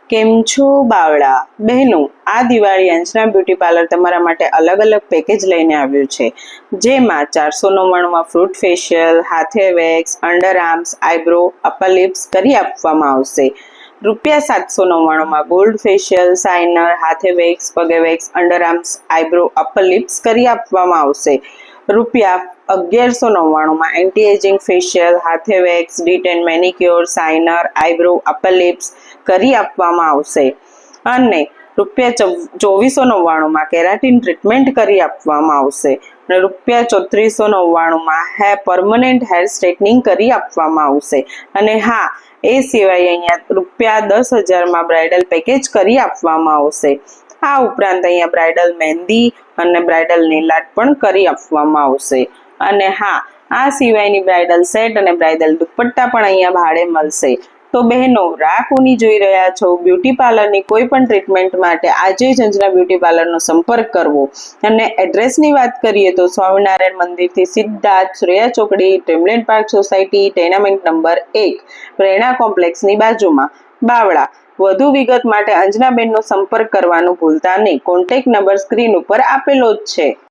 કેમ છો બાવળા બહેનો? આ દિવાળી અંશના બ્યુટી પાર્લર તમારા માટે અલગ અલગ પેકેજ લઈને આવ્યું છે, જેમાં 499 ફ્રૂટ ફેશિયલ, હાથે wax, under arms, eyebrow, upper lips કરી આપવામાં આવશે. ₹799 ગોલ્ડ ફેશિયલ, સાઇનર, હાથે વેક્સ, પગે wax, under arms, eyebrow, upper lips કરી આપવામાં આવશે. ₹1199 એન્ટી એજિંગ ફેશિયલ, હાથે વેક્સ, ડીટેન મેનિક્યોર, સાઇનર, આઈબ્રો, અપર લિપ્સ કરી આપવામાં આવશે. અને ₹2499 કેરાટીન ટ્રીટમેન્ટ કરી આપવામાં આવશે. અને ₹3499 પરમનન્ટ હેર સ્ટ્રેટનિંગ કરી આપવામાં આવશે. અને હા, એ સિવાય અહીંયા ₹10,000 બ્રાઇડલ પેકેજ કરી આપવામાં આવશે. આ ઉપરાંત અહીંયા બ્રાઇડલ મહેંદી અને બ્રાઇડલ નેલ આર્ટ પણ કરી આપવામાં આવશે. અને હા, આ સિવાયની બ્રાઇડલ સેટ અને બ્રાઇડલ દુપટ્ટા પણ અહીંયા ભાડે મળશે. તો બહેનો, રાહ કોની જોઈ રહ્યા છો? બ્યુટી પાર્લરની કોઈ પણ ટ્રીટમેન્ટ માટે આજે જ અંજના બ્યુટી પાર્લરનો સંપર્ક કરવો. અને એડ્રેસની વાત કરીએ તો સ્વામિનારાયણ મંદિરથી સીધા જ શ્રેયા ચોકડી, Dreamland park society, tenement number 1, પ્રેરણા કોમ્પ્લેક્સની બાજુમાં, બાવળા. વધુ વિગત માટે અંજનાબેનનો સંપર્ક કરવાનું ભૂલતા નહીં. કોન્ટેક્ટ નંબર સ્ક્રીન ઉપર આપેલો જ છે.